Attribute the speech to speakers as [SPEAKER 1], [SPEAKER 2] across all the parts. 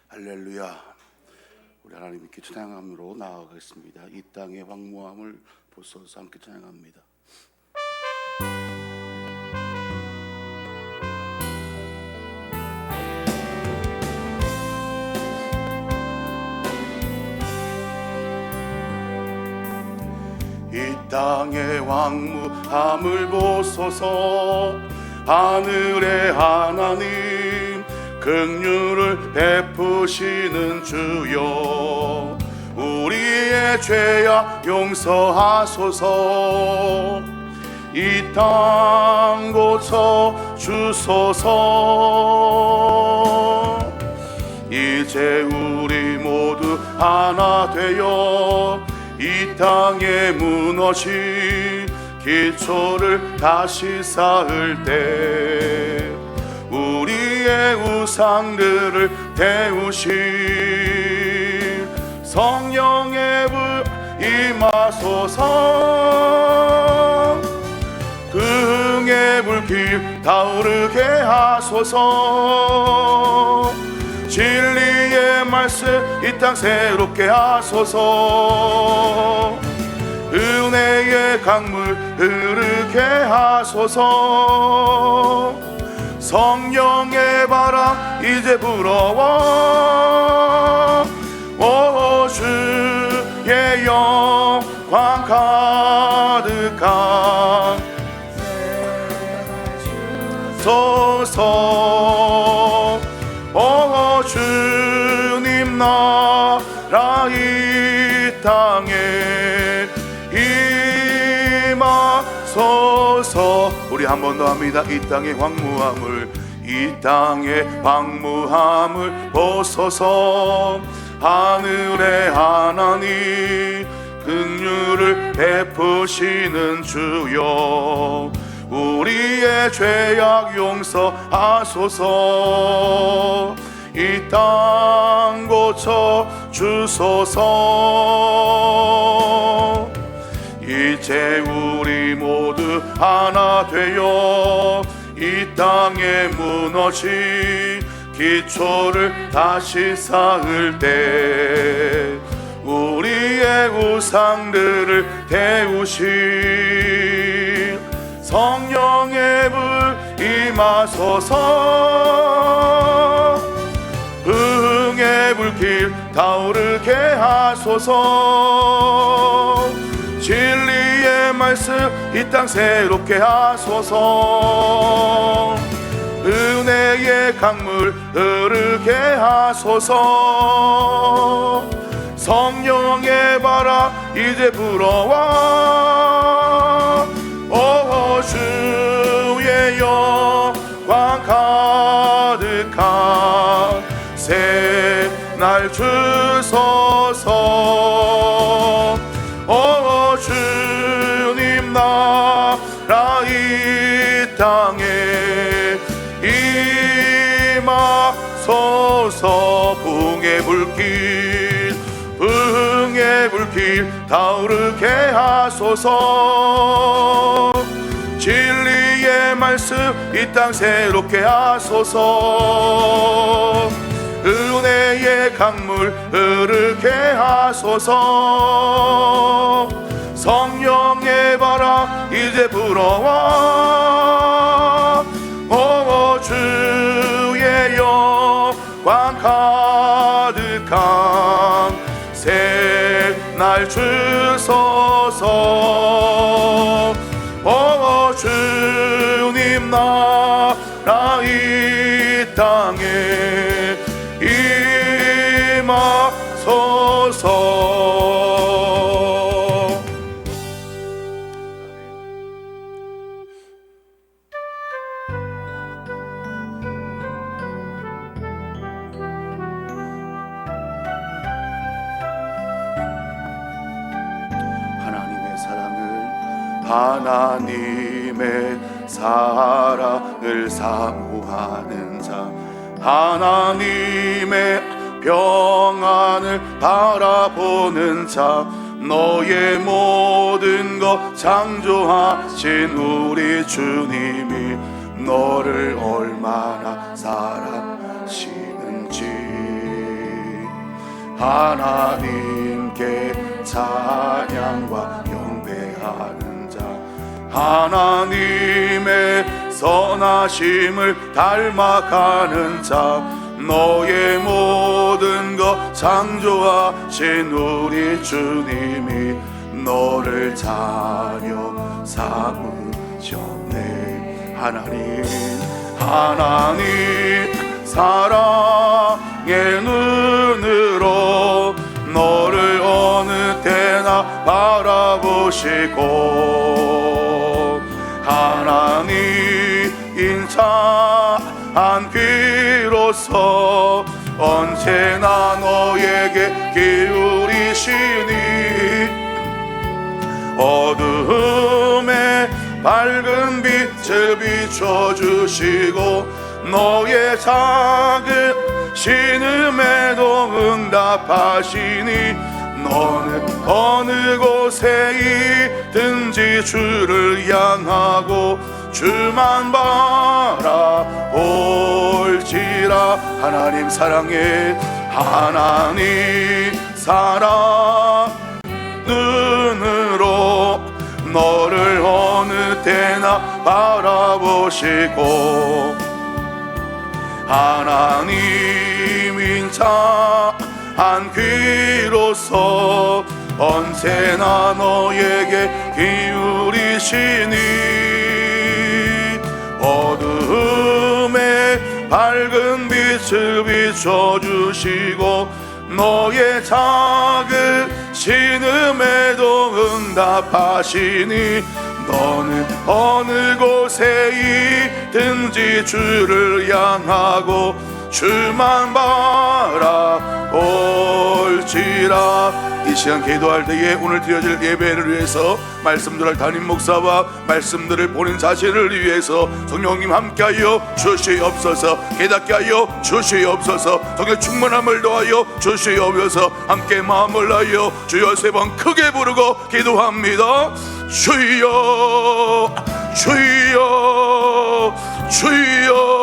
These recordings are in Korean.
[SPEAKER 1] 할렐루야. 우리 하나님께 찬양함으로 나아가겠습니다. 이 땅의 황무함을 보소서. 함께 찬양합니다. 이 땅의 황무함을 보소서. 하늘의 하나님 긍휼을 베푸시는 주여, 우리의 죄악 용서하소서. 이 땅 고쳐 주소서. 이제 우리 모두 하나 되어 이 땅에 무너진 기초를 다시 쌓을 때 우리의 우상들을 태우실 성령의 불 임하소서. 그 흥의 불길 타오르게 하소서. 진리의 말씀 이 땅 새롭게 하소서. 은혜의 강물 흐르게 하소서. 성령의 바람 이제 불어와 오 주의 영광 가득한 소서. 오 주님 나라 이 땅에 임하소서. 우리 한 번 더 합니다. 이 땅의 황무함을, 이 땅의 황무함을 보소서. 하늘의 하나님 긍휼을 베푸시는 주여, 우리의 죄악 용서하소서. 이 땅 고쳐 주소서. 이제 우리 모두 하나 되어 이 땅에 무너진 기초를 다시 쌓을 때 우리의 우상들을 태우실 성령의 불 임하소서. 흥의 불길 타오르게 하소서. 진리의 말씀 이 땅 새롭게 하소서. 은혜의 강물 흐르게 하소서. 성령의 바람 이제 불어와 오 주의 영광 가득한 새날 주소서. 오 주님 나라 이 땅에 임하소서. 붕의 불길, 붕의 불길 타오르게 하소서. 진리의 말씀 이 땅 새롭게 하소서. 은혜의 강물 흐르게 하소서. 성령의 바람 이제 불어와 오 주의 영광 가득한 새날 주소서. 오 주님 나라 이 땅에 임하소서. 하나님의 사랑을, 하나님의 사랑을 사모하는 자, 하나님의 평안을 바라보는 자, 너의 모든 것 창조하신 우리 주님이 너를 얼마나 사랑하시는지, 하나님께 찬양과 경배하는 자, 하나님의 선하심을 닮아가는 자, 너의 모든 것 창조하신 우리 주님이 너를 자녀 삼으셨네. 하나님 사랑의 눈으로 너를 어느 때나 바라보시고, 하나님 인자한 귀로서 언제나 너에게 기울이시니, 어두움에 밝은 빛을 비춰주시고 너의 작은 신음에도 응답하시니, 너는 어느 곳에 있든지 주를 향하고 주만 바라볼지라. 하나님 사랑해, 하나님 사랑 눈으로 너를 어느 때나 바라보시고, 하나님 인자한 귀로서 언제나 너에게 기울이시니, 어두움에 밝은 빛을 비춰주시고 너의 작은 신음에도 응답하시니, 너는 어느 곳에 있든지 주를 향하고 주만 바라볼지라. 이 시간 기도할 때에 오늘 드려질 예배를 위해서 말씀들을 담임 목사와 말씀들을 보낸 자신을 위해서 성령님 함께하여 주시옵소서. 깨닫게 하여 주시옵소서. 성령 충만함을 더하여 주시옵소서. 함께 마음을 다하여 주여 세 번 크게 부르고 기도합니다. 주여 주여 주여.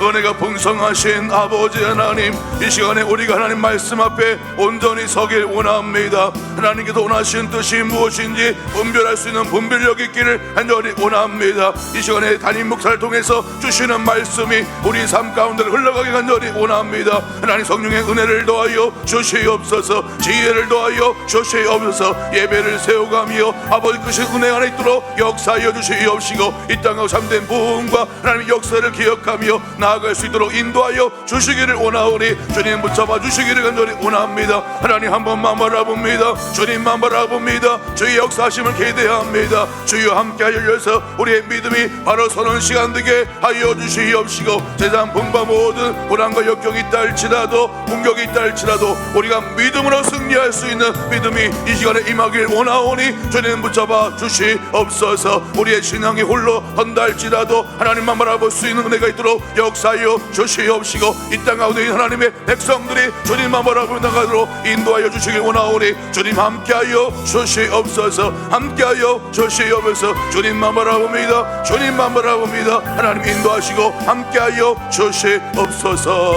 [SPEAKER 1] 은혜가 풍성하신 아버지 하나님, 이 시간에 우리가 하나님 말씀 앞에 온전히 서길 원합니다. 하나님께서 원하시는 뜻이 무엇인지 분별할 수 있는 분별력 있기를 간절히 원합니다. 이 시간에 담임 목사를 통해서 주시는 말씀이 우리 삶 가운데를 흘러가게 간절히 원합니다. 하나님 성령의 은혜를 더하여 주시옵소서. 지혜를 더하여 주시옵소서. 예배를 세워가며 아버지 끝이 은혜 안에 있도록 역사하여 주시옵시고, 이 땅의 참된 부흥과 하나님의 역사를 기억하며 나아갈 수 있도록 인도하여 주시기를 원하오니 주님 붙잡아 주시기를 간절히 원합니다. 하나님 한 번만 바라봅니다. 주님만 바라봅니다. 주의 역사하심을 기대합니다. 주여 함께하여 주셔서 우리의 믿음이 바로 서는 시간 되게 하여 주시옵시고, 세상 분바 모든 불안과 역경이 있다 할지라도 공격이 있다 할지라도 우리가 믿음으로 승리할 수 있는 믿음이 이 시간에 임하길 원하오니 주님 붙잡아 주시옵소서. 우리의 신앙이 홀로 헌다 할지라도 하나님만 바라볼 수 있는 은혜가 있도록 역사하여 주시옵시고, 이 땅 가운데 있는 하나님의 백성들이 주님만 바라보며 나가도록 인도하여 주시길 원하오니 주님 함께하여 주시옵소서. 함께하여 주시옵소서. 주님만 바라봅니다. 주님만 바라봅니다. 하나님 인도하시고 함께하여 주시옵소서.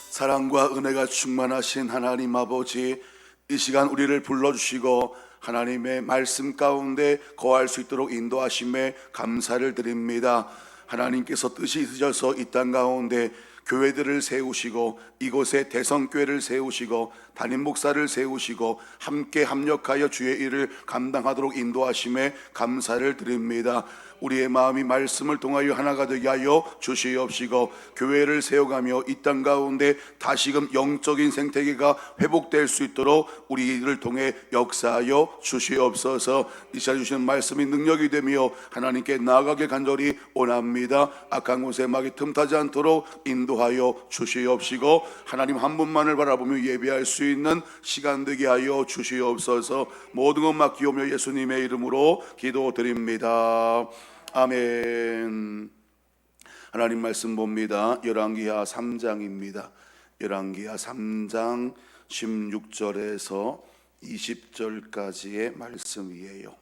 [SPEAKER 1] 사랑과 은혜가 충만하신 하나님 아버지, 이 시간 우리를 불러주시고 하나님의 말씀 가운데 거할 수 있도록 인도하심에 감사를 드립니다. 하나님께서 뜻이 있으셔서 이 땅 가운데 교회들을 세우시고 이곳에 대성교회를 세우시고 담임 목사를 세우시고 함께 합력하여 주의 일을 감당하도록 인도하심에 감사를 드립니다. 우리의 마음이 말씀을 통하여 하나가 되게 하여 주시옵시고 교회를 세워가며 이 땅 가운데 다시금 영적인 생태계가 회복될 수 있도록 우리를 통해 역사하여 주시옵소서. 이 시간 주시는 말씀이 능력이 되며 하나님께 나아가게 간절히 원합니다. 악한 곳에 막이 틈타지 않도록 인도하여 주시옵시고 하나님 한 분만을 바라보며 예배할 수 있는 시간 되게 하여 주시옵소서. 모든 것 맡기오며 예수님의 이름으로 기도드립니다. 아멘. 하나님 말씀 봅니다. 열왕기하 3장입니다. 열왕기하 3장 16절에서 20절까지의 말씀이에요.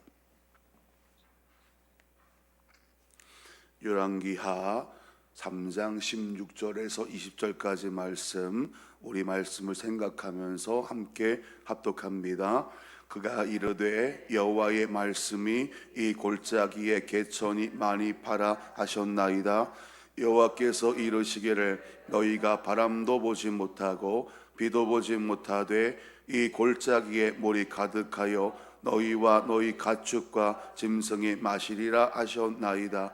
[SPEAKER 1] 열왕기하 3장 16절에서 20절까지 말씀, 우리 말씀을 생각하면서 함께 합독합니다. 그가 이르되 여호와의 말씀이 이 골짜기에 개천이 많이 파라 하셨나이다. 여호와께서 이르시기를 너희가 바람도 보지 못하고 비도 보지 못하되 이 골짜기에 물이 가득하여 너희와 너희 가축과 짐승이 마시리라 하셨나이다.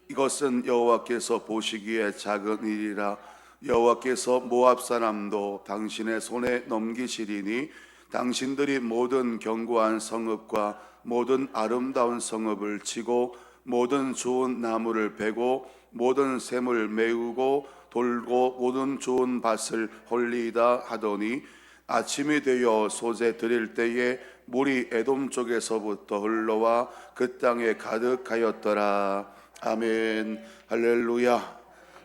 [SPEAKER 1] 이것은 여호와께서 보시기에 작은 일이라. 여호와께서 모압 사람도 당신의 손에 넘기시리니 당신들이 모든 견고한 성읍과 모든 아름다운 성읍을 치고 모든 좋은 나무를 베고 모든 샘을 메우고 돌고 모든 좋은 밭을 헐리이다 하더니 아침이 되어 소재 드릴 때에 물이 에돔 쪽에서부터 흘러와 그 땅에 가득하였더라. 아멘. 할렐루야.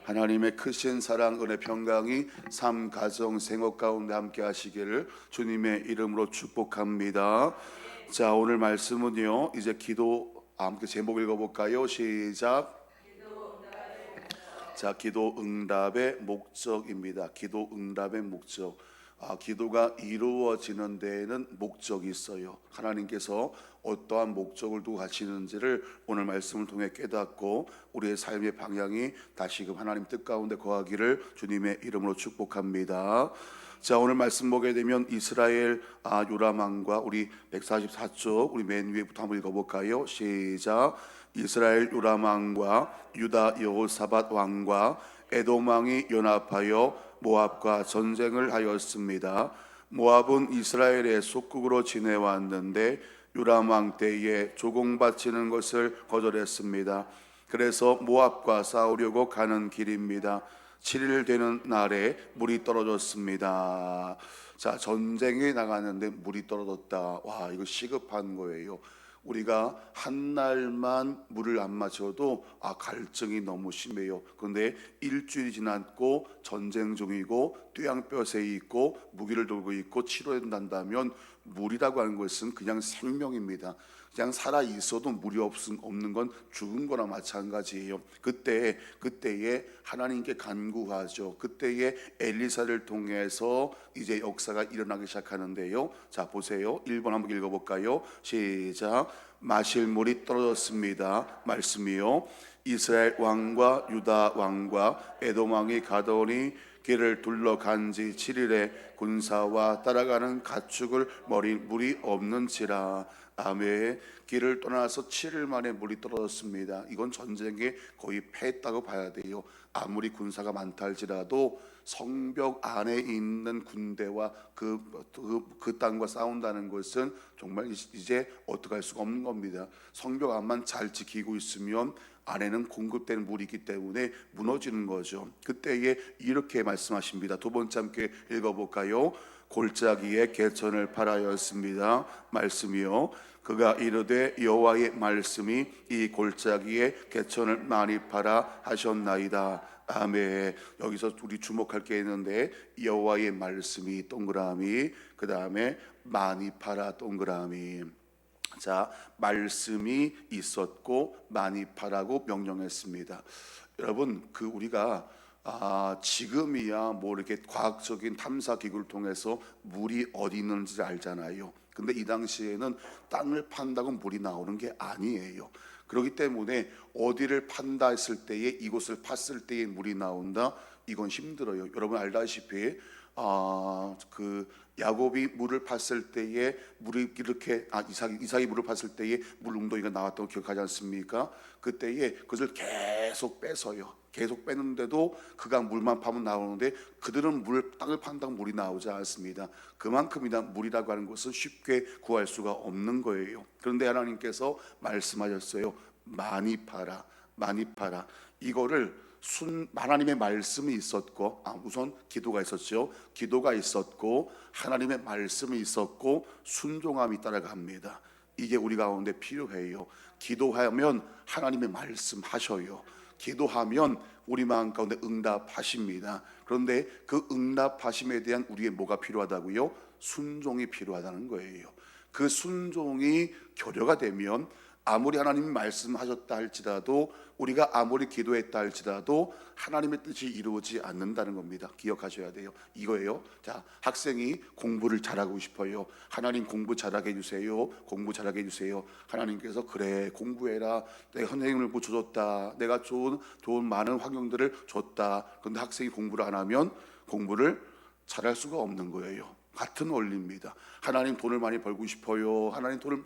[SPEAKER 1] 하나님의 크신 사랑, 은혜, 평강이 삶, 가정, 생업 가운데 함께 하시기를 주님의 이름으로 축복합니다. 자, 오늘 말씀은요, 이제 기도, 함께 제목 읽어볼까요? 시작. 자, 기도 응답의 목적입니다. 기도 응답의 목적. 기도가 이루어지는 데에는 목적이 있어요. 하나님께서 어떠한 목적을 두고 하시는지를 오늘 말씀을 통해 깨닫고 우리의 삶의 방향이 다시금 하나님 뜻 가운데 거하기를 주님의 이름으로 축복합니다. 자, 오늘 말씀 보게 되면 이스라엘 요람 왕과 우리 144쪽 우리 맨 위에부터 한번 읽어볼까요? 시작. 이스라엘 요람 왕과 유다 여호사밧 왕과 에돔 왕이 연합하여 모압과 전쟁을 하였습니다. 모압은 이스라엘의 속국으로 지내왔는데 요람 왕 때에 조공 바치는 것을 거절했습니다. 그래서 모압과 싸우려고 가는 길입니다. 7일 되는 날에 물이 떨어졌습니다. 자, 전쟁에 나가는데 물이 떨어졌다. 와, 이거 시급한 거예요. 우리가 한 날만 물을 안 마셔도 갈증이 너무 심해요. 그런데 일주일이 지났고 전쟁 중이고 뙤양볕에 있고 무기를 들고 있고 치료된다면 물이라고 하는 것은 그냥 생명입니다. 그냥 살아 있어도 물이 없는 건 죽은 거나 마찬가지예요. 그때에 하나님께 간구하죠. 그때에 엘리사를 통해서 이제 역사가 일어나기 시작하는데요. 자, 보세요. 1번 한번 읽어볼까요? 시작. 마실 물이 떨어졌습니다. 말씀이요. 이스라엘 왕과 유다 왕과 에돔 왕이 가더니 길을 둘러간 지 7일에 군사와 따라가는 가축을 머린 물이 없는지라. 아멘. 길을 떠나서 7일 만에 물이 떨어졌습니다. 이건 전쟁에 거의 패했다고 봐야 돼요. 아무리 군사가 많다 할지라도 성벽 안에 있는 군대와 그 땅과 싸운다는 것은 정말 이제 어떻게 할 수가 없는 겁니다. 성벽 안만 잘 지키고 있으면 안에는 공급되는 물이 있기 때문에 무너지는 거죠. 그때에 이렇게 말씀하십니다. 두 번째 함께 읽어볼까요? 골짜기에 개천을 팔하였습니다. 말씀이요. 그가 이르되 여호와의 말씀이 이 골짜기에 개천을 많이 팔아 하셨나이다. 아멘. 여기서 우리 주목할 게 있는데 여호와의 말씀이 동그라미, 그 다음에 많이 팔아 동그라미. 자, 말씀이 있었고 많이 파라고 명령했습니다. 여러분, 우리가 지금이야 뭐 이렇게 과학적인 탐사 기구를 통해서 물이 어디 있는지 알잖아요. 근데 이 당시에는 땅을 판다고 물이 나오는 게 아니에요. 그렇기 때문에 어디를 판다 했을 때에, 이곳을 팠을 때에 물이 나온다, 이건 힘들어요. 여러분 알다시피 그 야곱이 물을 팠을 때에 물이 이렇게 이삭이 물을 팠을 때에 물 웅덩이가 나왔다고 기억하지 않습니까? 그때에 그것을 계속 빼서요. 계속 빼는데도 그가 물만 파면 나오는데 그들은 땅을 판다고 물이 나오지 않습니다. 그만큼이나 물이라고 하는 것은 쉽게 구할 수가 없는 거예요. 그런데 하나님께서 말씀하셨어요. 많이 파라, 많이 파라. 이거를 하나님의 말씀이 있었고, 우선 기도가 있었죠. 기도가 있었고 하나님의 말씀이 있었고 순종함이 따라갑니다. 이게 우리 가운데 필요해요. 기도하면 하나님의 말씀하셔요. 기도하면 우리 마음 가운데 응답하십니다. 그런데 그 응답하심에 대한 우리의 뭐가 필요하다고요? 순종이 필요하다는 거예요. 그 순종이 교류가 되면 아무리 하나님이 말씀하셨다 할지라도, 우리가 아무리 기도했다 할지라도 하나님의 뜻이 이루어지지 않는다는 겁니다. 기억하셔야 돼요. 이거예요. 자, 학생이 공부를 잘하고 싶어요. 하나님 공부 잘하게 해주세요. 공부 잘하게 해주세요. 하나님께서 그래 공부해라. 내가 선생님을 고쳐줬다. 내가 좋은 많은 환경들을 줬다. 그런데 학생이 공부를 안 하면 공부를 잘할 수가 없는 거예요. 같은 원리입니다. 하나님 돈을 많이 벌고 싶어요. 하나님 돈을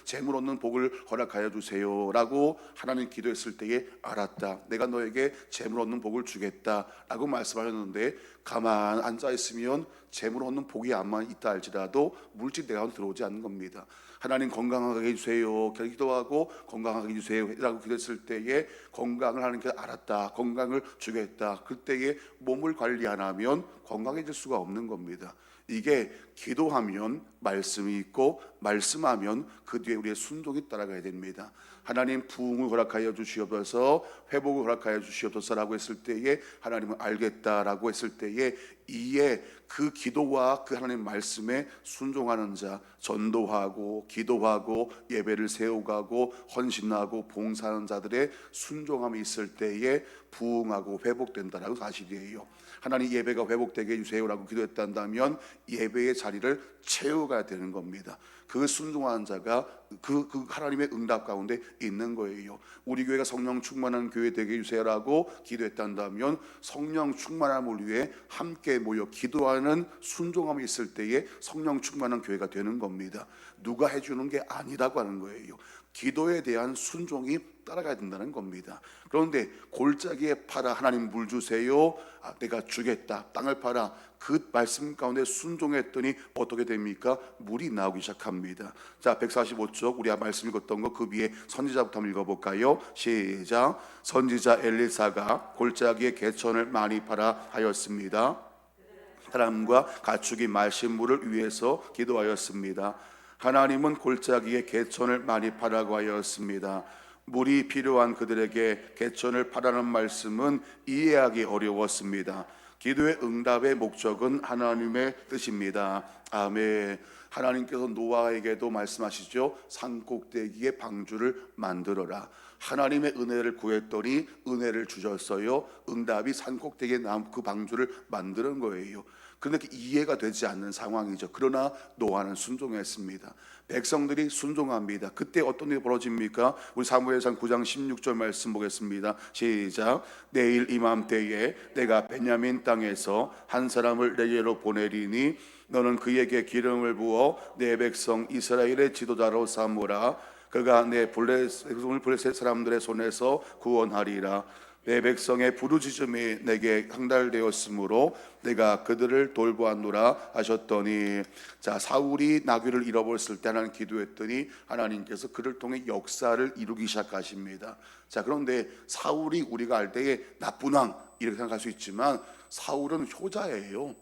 [SPEAKER 1] 재물 얻는 복을 허락하여 주세요 라고 하나님 기도했을 때에 알았다. 내가 너에게 재물 얻는 복을 주겠다 라고 말씀하셨는데 가만 앉아 있으면 재물 얻는 복이 안만 있다 할지라도 물질 내가 들어오지 않는 겁니다. 하나님 건강하게 해주세요. 기도하고 건강하게 해주세요 라고 기도했을 때에 건강을 하나님께서 알았다. 건강을 주겠다. 그때에 몸을 관리 안 하면 건강해질 수가 없는 겁니다. 이게 기도하면 말씀이 있고 말씀하면 그 뒤에 우리의 순종이 따라가야 됩니다. 하나님 부흥을 허락하여 주시옵소서, 회복을 허락하여 주시옵소서라고 했을 때에 하나님은 알겠다라고 했을 때에 이에 그 기도와 그 하나님 말씀에 순종하는 자, 전도하고 기도하고 예배를 세우고 헌신하고 봉사하는 자들의 순종함이 있을 때에 부흥하고 회복된다라고 사실이에요. 하나님 예배가 회복되게 해주세요라고 기도했다면 예배의 자리를 채워가야 되는 겁니다. 그 순종하는 자가 그 하나님의 응답 가운데 있는 거예요. 우리 교회가 성령 충만한 교회 되게 해주세요라고 기도했다면 성령 충만함을 위해 함께 모여 기도하는 순종함이 있을 때에 성령 충만한 교회가 되는 겁니다. 누가 해주는 게 아니라고 하는 거예요. 기도에 대한 순종이 따라가야 된다는 겁니다. 그런데 골짜기에 팔아 하나님 물 주세요. 내가 주겠다. 땅을 팔아. 그 말씀 가운데 순종했더니 어떻게 됩니까? 물이 나오기 시작합니다. 자, 145쪽 우리 말씀 읽었던 거 그 위에 선지자부터 한번 읽어볼까요? 시작. 선지자 엘리사가 골짜기에 개천을 많이 팔아 하였습니다. 사람과 가축이 마신 물을 위해서 기도하였습니다. 하나님은 골짜기에 개천을 많이 파라고 하였습니다. 물이 필요한 그들에게 개천을 파라는 말씀은 이해하기 어려웠습니다. 기도의 응답의 목적은 하나님의 뜻입니다. 아멘. 하나님께서 노아에게도 말씀하시죠. 산꼭대기에 방주를 만들어라. 하나님의 은혜를 구했더니 은혜를 주셨어요. 응답이 산꼭대기에 그 방주를 만드는 거예요. 그런데 이해가 되지 않는 상황이죠. 그러나 노아는 순종했습니다. 백성들이 순종합니다. 그때 어떤 일이 벌어집니까? 우리 사무엘상 9장 16절 말씀 보겠습니다. 시작. 내일 이맘때에 내가 베냐민 땅에서 한 사람을 내게로 보내리니 너는 그에게 기름을 부어 내 백성 이스라엘의 지도자로 삼으라. 그가 내 블레셋 사람들의 손에서 구원하리라. 내 백성의 부르짖음이 내게 항달되었으므로 내가 그들을 돌보았노라 하셨더니, 자, 사울이 나귀를 잃어버렸을 때 하나님 기도했더니 하나님께서 그를 통해 역사를 이루기 시작하십니다. 자, 그런데 사울이 우리가 알 때에 나쁜 왕 이렇게 생각할 수 있지만 사울은 효자예요.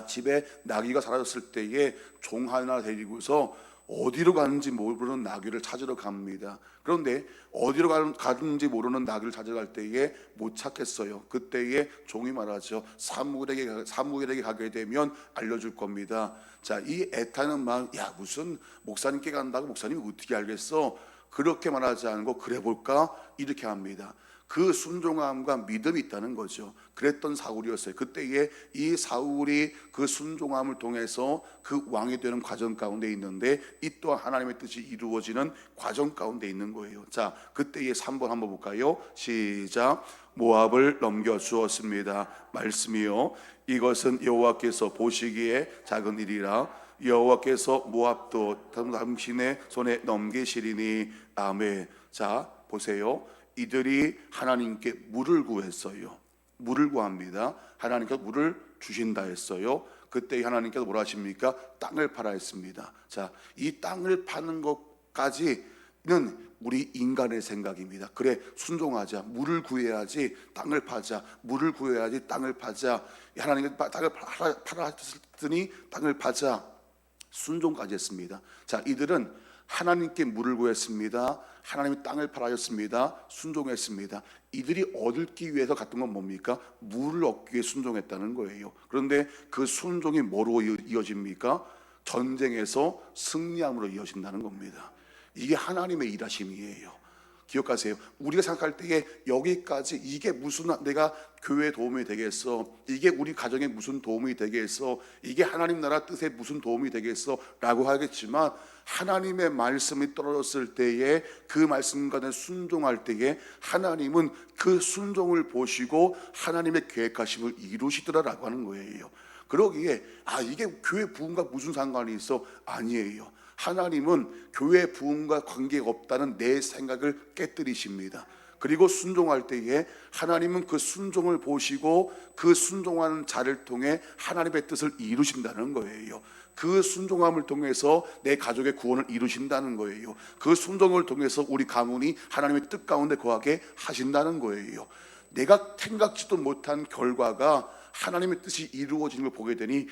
[SPEAKER 1] 집에 나귀가 사라졌을 때에 종 하나 데리고서 어디로 가는지 모르는 나귀를 찾으러 갑니다. 그런데 어디로 가는지 모르는 나귀를 찾아갈 때에 못 찾겠어요. 그때에 종이 말하죠. 사무엘에게 가게 되면 알려줄 겁니다. 자, 이 애타는 마음, 야, 무슨 목사님께 간다고 목사님이 어떻게 알겠어? 그렇게 말하지 않고 그래 볼까? 이렇게 합니다. 그 순종함과 믿음이 있다는 거죠. 그랬던 사울이었어요. 그때에 이 사울이 그 순종함을 통해서 그 왕이 되는 과정 가운데 있는데, 이 또한 하나님의 뜻이 이루어지는 과정 가운데 있는 거예요. 자, 그때의 3번 한번 볼까요? 시작. 모압을 넘겨 주었습니다. 말씀이요, 이것은 여호와께서 보시기에 작은 일이라 여호와께서 모압도 당신의 손에 넘기시리니. 아멘. 자, 보세요. 이들이 하나님께 물을 구했어요. 물을 구합니다. 하나님께서 물을 주신다 했어요. 그때 하나님께서 뭐라 하십니까? 땅을 팔아 했습니다. 자, 이 땅을 파는 것까지는 우리 인간의 생각입니다. 그래, 순종하자. 물을 구해야지 땅을 파자. 물을 구해야지 땅을 파자. 하나님께서 땅을 팔아 했으니 땅을 파자. 순종까지 했습니다. 자, 이들은 하나님께 물을 구했습니다. 하나님이 땅을 팔아줬습니다. 순종했습니다. 이들이 얻기 위해서 갔던 건 뭡니까? 물을 얻기 위해 순종했다는 거예요. 그런데 그 순종이 뭐로 이어집니까? 전쟁에서 승리함으로 이어진다는 겁니다. 이게 하나님의 일하심이에요. 기억하세요. 우리가 생각할 때에 여기까지 이게 무슨 내가 교회에 도움이 되겠어, 이게 우리 가정에 무슨 도움이 되겠어, 이게 하나님 나라 뜻에 무슨 도움이 되겠어 라고 하겠지만, 하나님의 말씀이 떨어졌을 때에 그 말씀과 순종할 때에 하나님은 그 순종을 보시고 하나님의 계획하심을 이루시더라라고 하는 거예요. 그러기에 이게 교회 부흥과 무슨 상관이 있어? 아니에요. 하나님은 교회 부흥과 관계가 없다는 내 생각을 깨뜨리십니다. 그리고 순종할 때에 하나님은 그 순종을 보시고 그 순종하는 자를 통해 하나님의 뜻을 이루신다는 거예요. 그 순종함을 통해서 내 가족의 구원을 이루신다는 거예요. 그 순종을 통해서 우리 가문이 하나님의 뜻 가운데 거하게 하신다는 거예요. 내가 생각지도 못한 결과가 하나님의 뜻이 이루어지는 걸 보게 되니,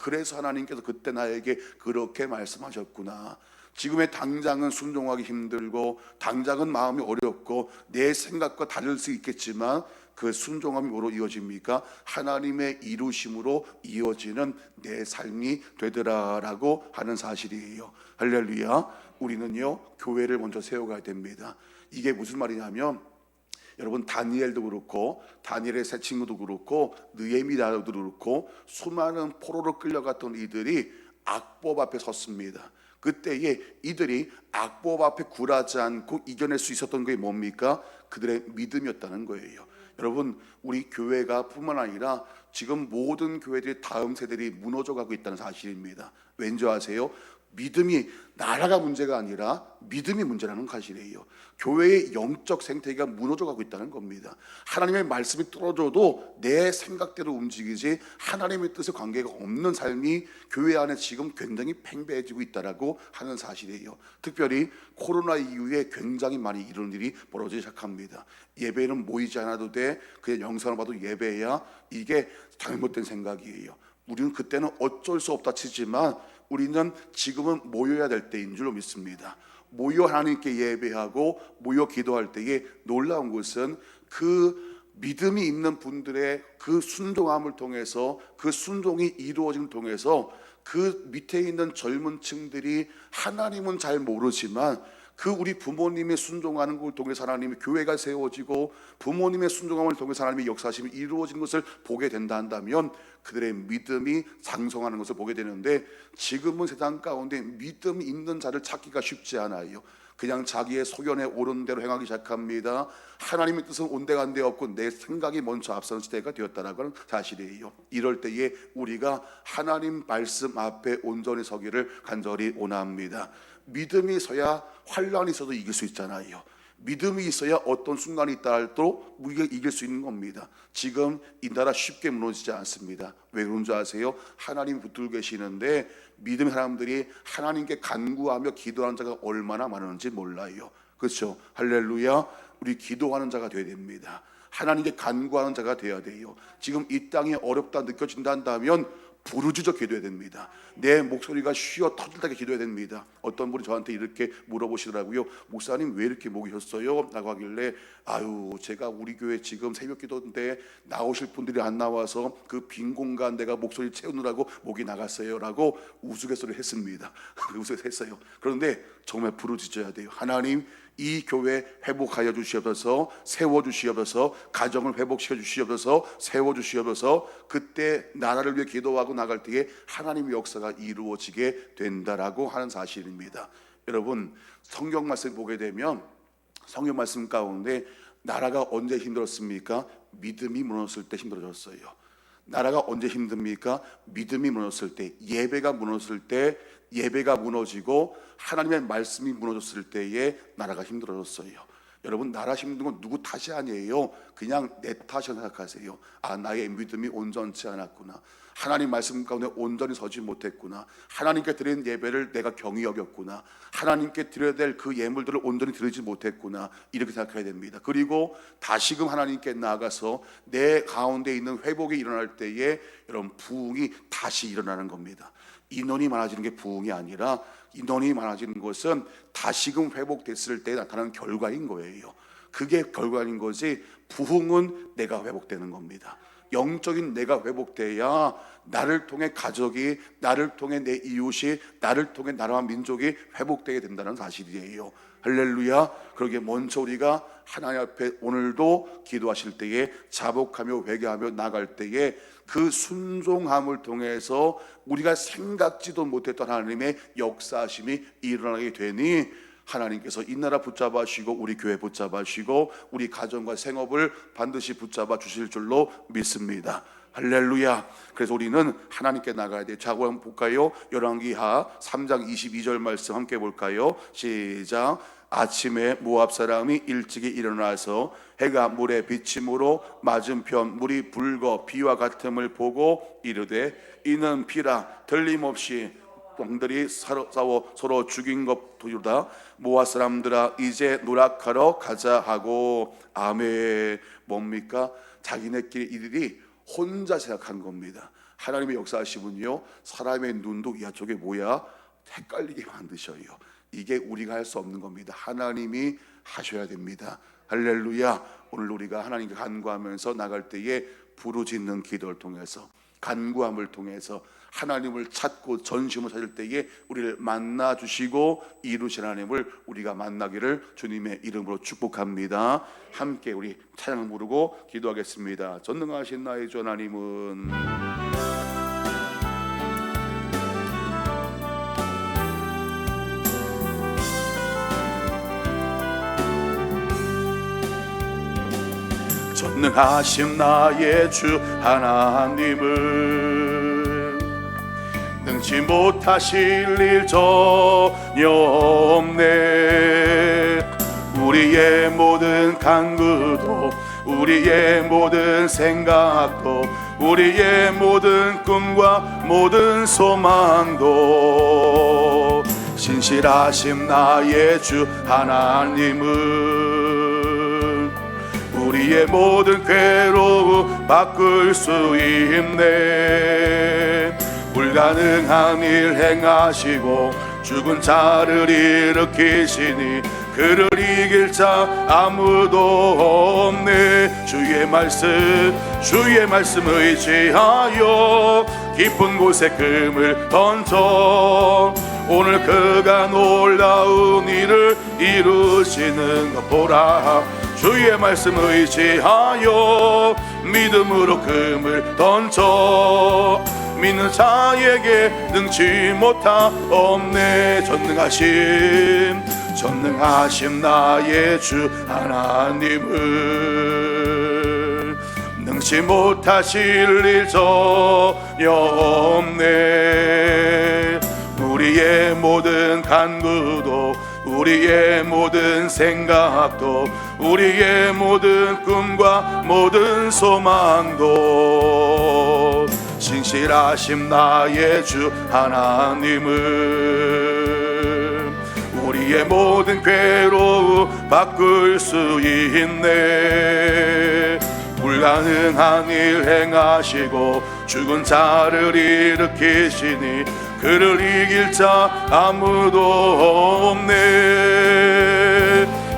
[SPEAKER 1] 그래서 하나님께서 그때 나에게 그렇게 말씀하셨구나. 지금의 당장은 순종하기 힘들고 당장은 마음이 어렵고 내 생각과 다를 수 있겠지만, 그 순종함이 뭐로 이어집니까? 하나님의 이루심으로 이어지는 내 삶이 되더라라고 하는 사실이에요. 할렐루야. 우리는요, 교회를 먼저 세워가야 됩니다. 이게 무슨 말이냐면, 여러분, 다니엘도 그렇고 다니엘의 세 친구도 그렇고 느헤미야도 그렇고 수많은 포로로 끌려갔던 이들이 악법 앞에 섰습니다. 그때에 이들이 악법 앞에 굴하지 않고 이겨낼 수 있었던 게 뭡니까? 그들의 믿음이었다는 거예요. 여러분, 우리 교회가 뿐만 아니라 지금 모든 교회들이 다음 세대들이 무너져가고 있다는 사실입니다. 왠지 아세요? 믿음이, 나라가 문제가 아니라 믿음이 문제라는 사실이에요. 교회의 영적 생태계가 무너져가고 있다는 겁니다. 하나님의 말씀이 떨어져도 내 생각대로 움직이지 하나님의 뜻에 관계가 없는 삶이 교회 안에 지금 굉장히 팽배해지고 있다라고 하는 사실이에요. 특별히 코로나 이후에 굉장히 많이 이런 일이 벌어지기 시작합니다. 예배는 모이지 않아도 돼, 그냥 영상을 봐도 예배야. 이게 잘못된 생각이에요. 우리는 그때는 어쩔 수 없다 치지만 우리는 지금은 모여야 될 때인 줄로 믿습니다. 모여 하나님께 예배하고 모여 기도할 때에 놀라운 것은 그 믿음이 있는 분들의 그 순종함을 통해서, 그 순종이 이루어짐을 통해서 그 밑에 있는 젊은 층들이 하나님은 잘 모르지만 그 우리 부모님의 순종하는 걸 통해서 하나님의 교회가 세워지고 부모님의 순종함을 통해서 하나님의 역사심이 이루어지는 것을 보게 된다 한다면 그들의 믿음이 장성하는 것을 보게 되는데, 지금은 세상 가운데 믿음이 있는 자를 찾기가 쉽지 않아요. 그냥 자기의 소견에 옳은 대로 행하기 시작합니다. 하나님의 뜻은 온데간데 없고 내 생각이 먼저 앞서는 시대가 되었다라고 하는 사실이에요. 이럴 때에 우리가 하나님 말씀 앞에 온전히 서기를 간절히 원합니다. 믿음이 있어야 환란이 있어도 이길 수 있잖아요. 믿음이 있어야 어떤 순간이 있다 할도 우리가 이길 수 있는 겁니다. 지금 이 나라 쉽게 무너지지 않습니다. 왜 그런 줄 아세요? 하나님이 붙들고 계시는데 믿음의 사람들이 하나님께 간구하며 기도하는 자가 얼마나 많은지 몰라요. 그렇죠? 할렐루야. 우리 기도하는 자가 되어야 됩니다. 하나님께 간구하는 자가 되어야 돼요. 지금 이 땅이 어렵다 느껴진다 한다면 부르짖어 기도해야 됩니다. 내 목소리가 쉬어 터질 때 기도해야 됩니다. 어떤 분이 저한테 이렇게 물어보시더라고요. 목사님 왜 이렇게 목이 쉬었어요? 라고 하길래 제가 우리 교회 지금 새벽 기도인데 나오실 분들이 안 나와서 그 빈 공간 내가 목소리 채우느라고 목이 나갔어요 라고 우스갯소리를 했습니다. 우스갯소리 했어요. 그런데 정말 부르짖어야 돼요. 하나님, 이 교회 회복하여 주시옵소서. 세워주시옵소서. 가정을 회복시켜 주시옵소서. 세워주시옵소서. 그때 나라를 위해 기도하고 나갈 때에 하나님의 역사가 이루어지게 된다라고 하는 사실입니다. 여러분, 성경 말씀 보게 되면 성경 말씀 가운데 나라가 언제 힘들었습니까? 믿음이 무너졌을 때 힘들어졌어요. 나라가 언제 힘듭니까? 믿음이 무너졌을 때, 예배가 무너졌을 때, 예배가 무너지고 하나님의 말씀이 무너졌을 때에 나라가 힘들어졌어요. 여러분, 나라 힘든 건 누구 탓이 아니에요. 그냥 내 탓이라고 생각하세요. 아, 나의 믿음이 온전치 않았구나. 하나님 말씀 가운데 온전히 서지 못했구나. 하나님께 드린 예배를 내가 경히 여겼구나. 하나님께 드려야 될 그 예물들을 온전히 드리지 못했구나. 이렇게 생각해야 됩니다. 그리고 다시금 하나님께 나아가서 내 가운데 있는 회복이 일어날 때에 여러분, 부흥이 다시 일어나는 겁니다. 인원이 많아지는 게 부흥이 아니라, 인원이 많아지는 것은 다시금 회복됐을 때 나타나는 결과인 거예요. 그게 결과인 거지, 부흥은 내가 회복되는 겁니다. 영적인 내가 회복돼야 나를 통해 가족이, 나를 통해 내 이웃이, 나를 통해 나라와 민족이 회복되게 된다는 사실이에요. 할렐루야. 그러기에 먼저 우리가 하나님 앞에 오늘도 기도하실 때에 자복하며 회개하며 나갈 때에 그 순종함을 통해서 우리가 생각지도 못했던 하나님의 역사하심이 일어나게 되니 하나님께서 이 나라 붙잡아 주시고 우리 교회 붙잡아 주시고 우리 가정과 생업을 반드시 붙잡아 주실 줄로 믿습니다. 할렐루야. 그래서 우리는 하나님께 나가야 돼요. 자, 한번 볼까요? 열왕기하 3장 22절 말씀 함께 볼까요? 시작. 아침에 모압 사람이 일찍이 일어나서 해가 물에 비침으로 맞은편 물이 붉어 비와 같음을 보고 이르되 이는 비라. 틀림없이 왕들이 싸워 서로 죽인 것도다. 모압 사람들아 이제 노력하러 가자 하고. 아멘. 뭡니까? 자기네끼리 이들이 혼자 생각한 겁니다. 하나님의 역사하시면요, 사람의 눈도 야 저게 뭐야? 헷갈리게 만드셔요. 이게 우리가 할 수 없는 겁니다. 하나님이 하셔야 됩니다. 할렐루야. 오늘 우리가 하나님께 간구하면서 나갈 때에 부르짖는 기도를 통해서, 간구함을 통해서 하나님을 찾고 전심을 찾을 때에 우리를 만나 주시고 이루신 하나님을 우리가 만나기를 주님의 이름으로 축복합니다. 함께 우리 찬양을 부르고 기도하겠습니다. 전능하신 나의 주 하나님은 전능하신 나의 주 하나님은 능치 못하실 일 전혀 없네. 우리의 모든 간구도, 우리의 모든 생각도, 우리의 모든 꿈과 모든 소망도 신실하신 나의 주 하나님은 우리의 모든 괴로움 바꿀 수 있네. 불가능한 일 행하시고 죽은 자를 일으키시니 그를 이길 자 아무도 없네. 주의 말씀 의지하여 깊은 곳에 금을 던져 오늘 그가 놀라운 일을 이루시는 것 보라. 주의 말씀 의지하여 믿음으로 금을 던져 믿는 자에게 능치 못하옵네. 전능하신 나의 주 하나님을 능치 못하실 일 전혀 없네. 우리의 모든 간구도, 우리의 모든 생각도, 우리의 모든 꿈과 모든 소망도 신실하신 나의 주 하나님은 우리의 모든 괴로움 바꿀 수 있네. 불가능한 일 행하시고 죽은 자를 일으키시니 그를 이길 자 아무도 없네.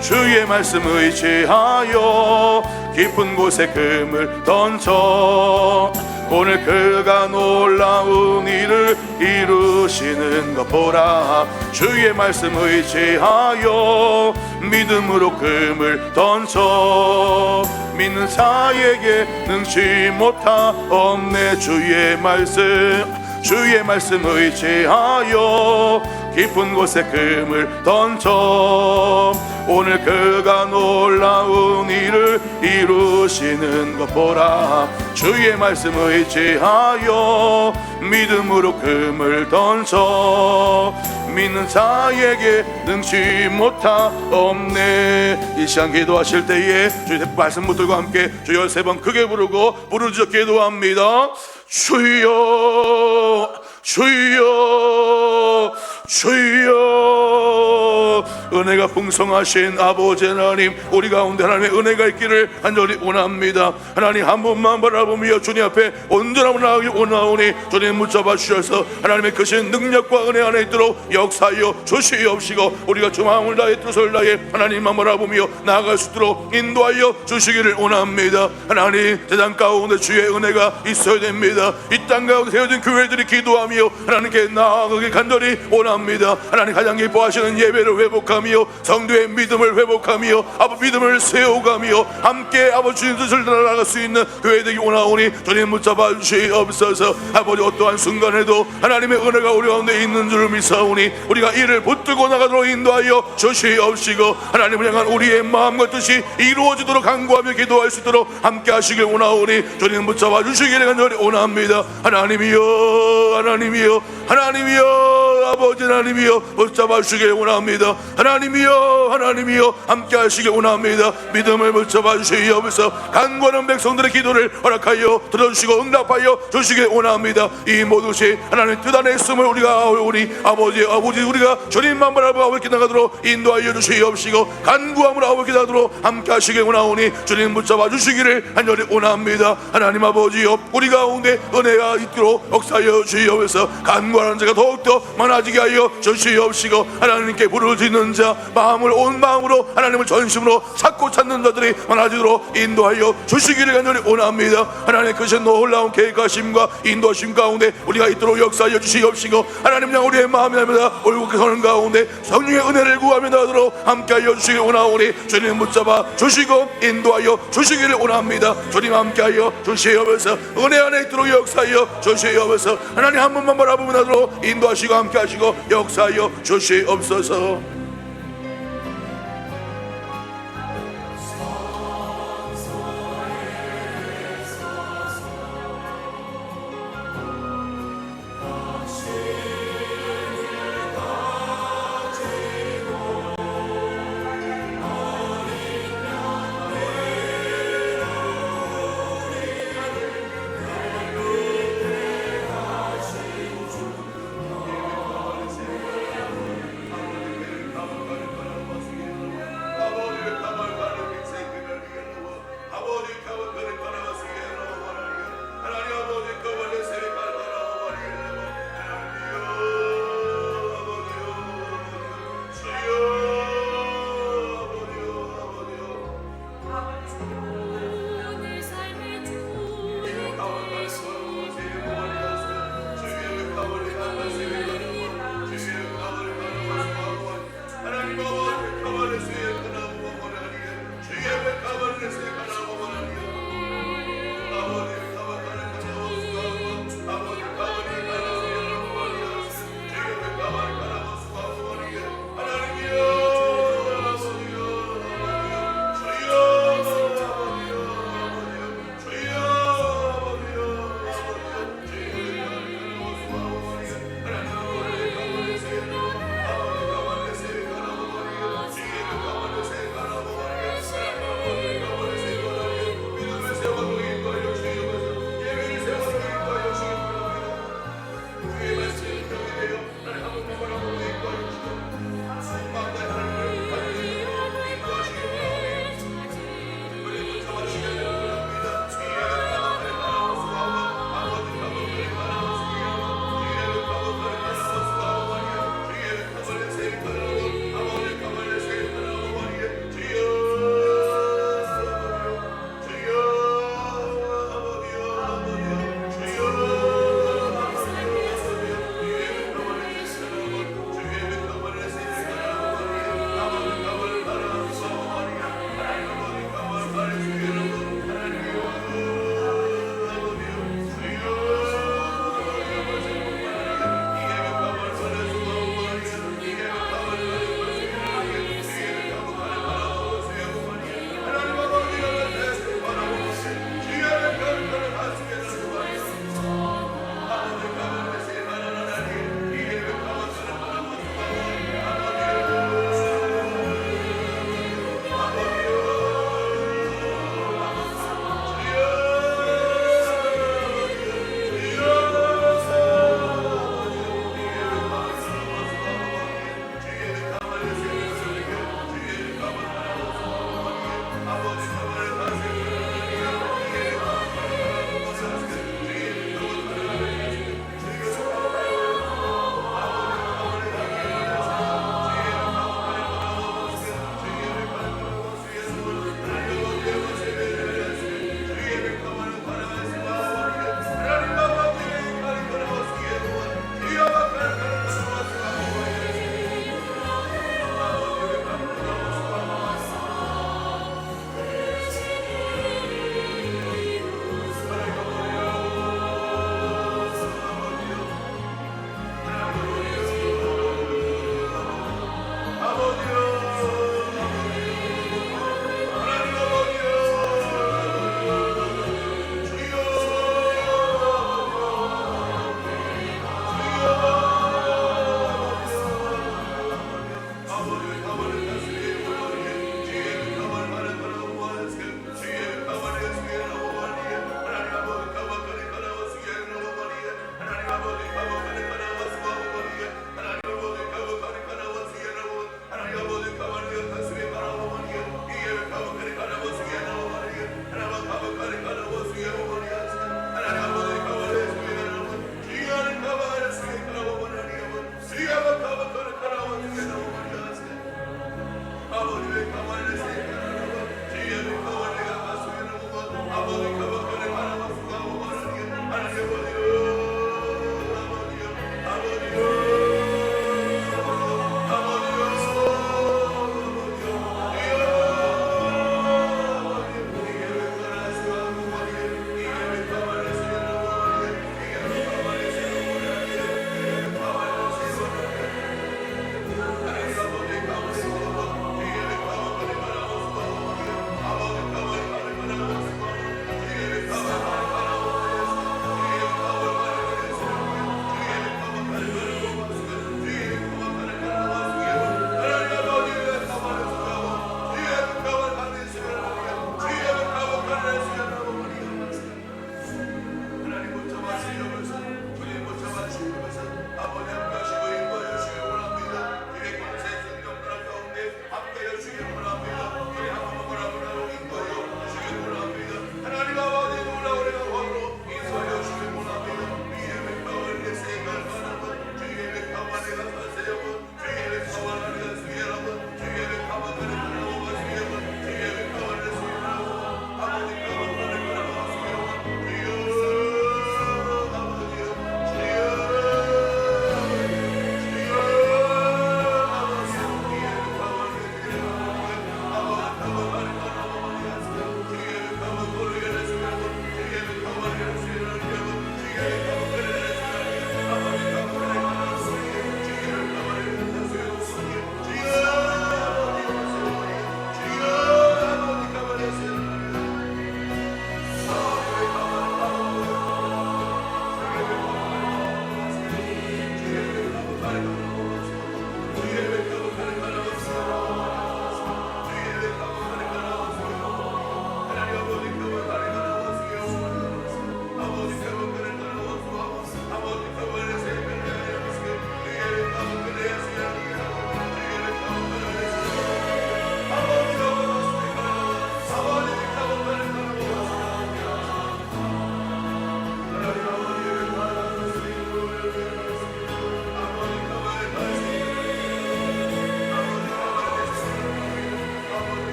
[SPEAKER 1] 주의 말씀 의지하여 깊은 곳에 금을 던져 오늘 그가 놀라운 일을 이루시는 것 보라. 주의 말씀 의지하여 믿음으로 금을 던져 믿는 자에게 능치 못하옵네. 주의 말씀 의지하여 깊은 곳에 금을 던져 오늘 그가 놀라운 일을 이루시는 것 보라. 주의 말씀 의지하여 믿음으로 금을 던져 믿는 자에게 능치 못하옵네. 이 시간 기도하실 때에 주의 말씀 붙들고 함께 주여 3번 크게 부르고 부르짖어 기도합니다. 주여 주여 주여. 은혜가 풍성하신 아버지 하나님, 우리 가운데 하나님의 은혜가 있기를 간절히 원합니다. 하나님 한 번만 바라보며 주님 앞에 온전함을 나가기 원하오니 주님 붙잡아 주셔서 하나님의 크신 능력과 은혜 안에 있도록 역사하여 주시옵시고 우리가 주 마음을 다해 뜻을 다해 하나님만 바라보며 나아갈 수 있도록 인도하여 주시기를 원합니다. 하나님 세상 가운데 주의 은혜가 있어야 됩니다. 이 땅 가운데 세워진 교회들이 기도하며 하나님께 나아가기 간절히 원합니다. 하나님 가장 기뻐하시는 예배를 회복하며 성도의 믿음을 회복하며 아버지 믿음을 세워가며 함께 아버지 주님 뜻을 따라갈 수 있는 교회 되기 원하오니 주님 붙잡아 주시옵소서. 아버지 어떠한 순간에도 하나님의 은혜가 우리 가운데 있는 줄을 믿사오니 우리가 이를 붙들고 나가도록 인도하여 주시옵시고 하나님을 향한 우리의 마음과 뜻이 이루어지도록 간구하며 기도할 수 있도록 함께 하시길 원하오니 주님 붙잡아 주시기를 간절히 원합니다. 하나님이여 하나님이여 하나님이여 아버지 하나님이여 붙잡아 주시길 원합니다. 하나님이여 하나님이여 함께 하시길 원합니다. 믿음을 붙잡아 주시옵소서. 간구하는 백성들의 기도를 허락하여 들어주시고 응답하여 주시길 원합니다. 이 모든 것이 하나님의 뜻 안에 있음을 우리가 우리 아버지 우리가 주님만 바라보고 아버지 나가도록 인도하여 주시옵시고 간구함으로 아버지 나가도록 함께 하시길 원하오니 주님 붙잡아 주시기를 간절히 원합니다. 하나님 아버지여 우리 가운데 은혜가 있도록 역사하여 주시옵소서. 간구하는 자가 더욱더 많아지게 하여 주시옵시고 하나님께 부르짖는 자 마음을 온 마음으로 하나님을 전심으로 찾고 찾는 자들이 많아지도록 인도하여 주시기를 간절히 원합니다. 하나님의 크신 놀라운 계획하심과 인도하심 가운데 우리가 있도록 역사하여 주시옵시고 하나님 양 우리의 마음이 날마다 올곧게 서는 가운데 성령의 은혜를 구하며 나도록 함께하여 주시길 원하오니 주님 붙잡아 주시고 인도하여 주시기를 원합니다. 주님 함께하여 주시옵소서. 은혜 안에 있도록 역사하여 주시옵소서. 하나님 한 번만 바라보며 나도록 인도하시고 함께하시고 역사하여 주시옵소서.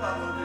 [SPEAKER 1] 아버지